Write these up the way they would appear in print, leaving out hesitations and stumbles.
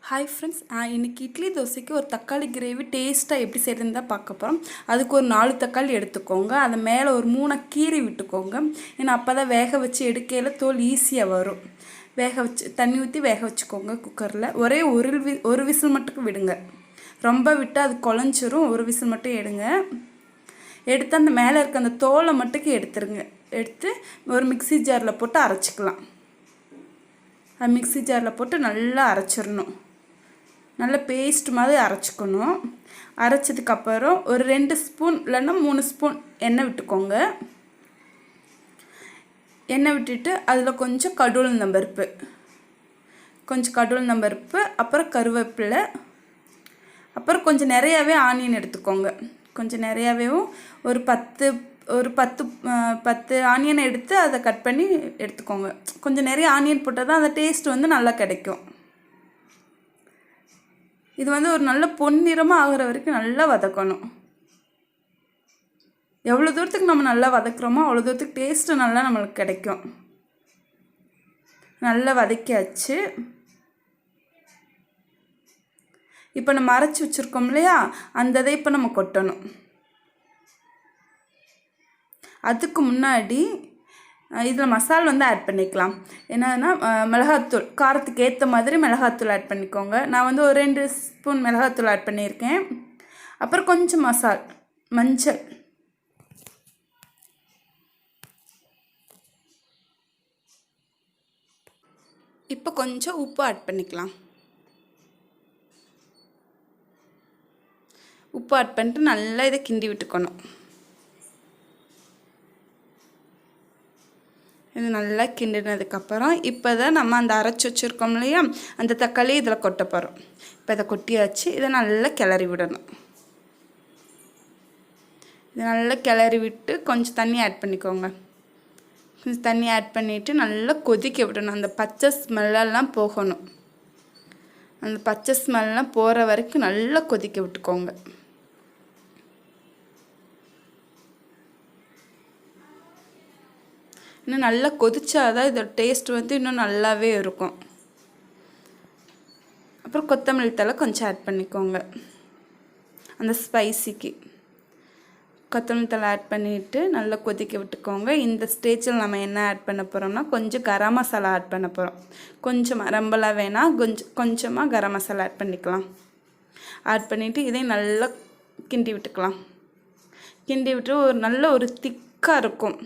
Hi friends, இன்றைக்கி இட்லி தோசைக்கு ஒரு தக்காளி கிரேவி டேஸ்ட்டாக எப்படி செய்யறதுன்னு தான் பார்க்க போகிறோம். அதுக்கு ஒரு 4 தக்காளி எடுத்துக்கோங்க. அதை மேலே ஒரு 3 கீரி விட்டுக்கோங்க. ஏன்னா அப்போ தான் வேக வச்சு எடுக்கையில் தோல் ஈஸியாக வரும். வேக வச்சு தண்ணி ஊற்றி வேக வச்சுக்கோங்க குக்கரில். ஒரே ஒரு விசில் மட்டும் விடுங்க. ரொம்ப விட்டு அது குழஞ்சிரும். ஒரு விசில் மட்டும் எடுங்க. எடுத்து அந்த மேலே இருக்க அந்த தோலை மட்டும் எடுத்துருங்க. எடுத்து ஒரு மிக்சி ஜாரில் போட்டு அரைச்சிக்கலாம். அது மிக்சி ஜாரில் போட்டு நல்லா அரைச்சிடணும். நல்லா பேஸ்ட் மாதிரி அரைச்சிக்கணும். அரைச்சதுக்கப்புறம் ஒரு 2 ஸ்பூன் இல்லைன்னா 3 ஸ்பூன் எண்ணெய் விட்டுக்கோங்க. எண்ணெய் விட்டுட்டு அதில் கொஞ்சம் கடுகுளுந்தம்பருப்பு, அப்புறம் கருவேப்பிலை, அப்புறம் கொஞ்சம் நிறையாவே ஆனியன் எடுத்துக்கோங்க. கொஞ்சம் நிறையாவேவும் ஒரு 10 ஆனியன் எடுத்து அதை கட் பண்ணி எடுத்துக்கோங்க. கொஞ்சம் நிறைய ஆனியன் போட்டால் தான் அந்த டேஸ்ட் நல்லா கிடைக்கும். இது ஒரு நல்ல பொன்னிறமாக ஆகிற வரைக்கும் நல்லா வதக்கணும். எவ்வளோ தூரத்துக்கு நம்ம நல்லா வதக்குறோமோ அவ்வளோ தூரத்துக்கு டேஸ்ட்டு நல்லா நம்மளுக்கு கிடைக்கும். நல்லா வதக்கியாச்சு. இப்போ நம்ம அரைச்சி வச்சுருக்கோம் இல்லையா, அந்த இதை இப்போ நம்ம கொட்டணும். அதுக்கு முன்னாடி இதில் மசாலா ஆட் பண்ணிக்கலாம். என்னன்னா மிளகாத்தூள், காரத்துக்கு ஏற்ற மாதிரி மிளகாத்தூள் ஆட் பண்ணிக்கோங்க. நான் ஒரு 2 ஸ்பூன் மிளகாத்தூள் ஆட் பண்ணியிருக்கேன். அப்புறம் கொஞ்சம் மஞ்சள், இப்போ கொஞ்சம் உப்பு ஆட் பண்ணிக்கலாம். உப்பு ஆட் பண்ணிட்டு நல்லா இதை கிண்டி விட்டுக்கணும். இது நல்லா கிண்டினதுக்கப்புறம் இப்போ தான் நம்ம அந்த அரைச்சி வச்சுருக்கோம் இல்லையா, அந்த தக்காளி இதில் கொட்ட போகிறோம். இப்போ இதை கொட்டியாச்சு. இதை நல்லா கிளறி விடணும். இதை நல்லா கிளறி விட்டு கொஞ்சம் தண்ணி ஆட் பண்ணிக்கோங்க. கொஞ்சம் தண்ணி ஆட் பண்ணிவிட்டு நல்லா கொதிக்க விடணும். அந்த பச்சை ஸ்மெல்லெல்லாம் போகணும். அந்த பச்சை ஸ்மெல்லாம் போகிற வரைக்கும் நல்லா கொதிக்க விட்டுக்கோங்க. இன்னும் நல்லா கொதிச்சாதான் இதோட டேஸ்ட் இன்னும் நல்லாவே இருக்கும். அப்புறம் கொத்தமல்லி தழை கொஞ்சம் ஆட் பண்ணிக்கோங்க. அந்த ஸ்பைசிக்கு கொத்தமல்லி தழை ஆட் பண்ணிவிட்டு நல்லா கொதிக்க விட்டுக்கோங்க. இந்த ஸ்டேஜில் நம்ம என்ன ஆட் பண்ண போகிறோம்னா கொஞ்சம் கரம் மசாலா ஆட் பண்ண போகிறோம். கொஞ்சமாக ரொம்பலாம் வேணாம், கொஞ்சமாக கரம் மசாலா ஆட் பண்ணிக்கலாம். ஆட் பண்ணிவிட்டு இதை நல்லா கிண்டி விட்டுக்கலாம். கிண்டி விட்டு ஒரு திக்காக இருக்கும்.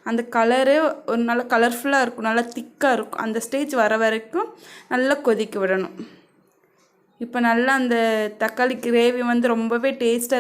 அந்த கலரே ஒரு நல்ல கலர்ஃபுல்லாக இருக்கும், நல்லா திக்காக இருக்கும். அந்த ஸ்டேஜ் வர வரைக்கும் நல்லா கொதிக்க விடணும். இப்போ நல்லா அந்த தக்காளி கிரேவி ரொம்பவே டேஸ்ட்டாக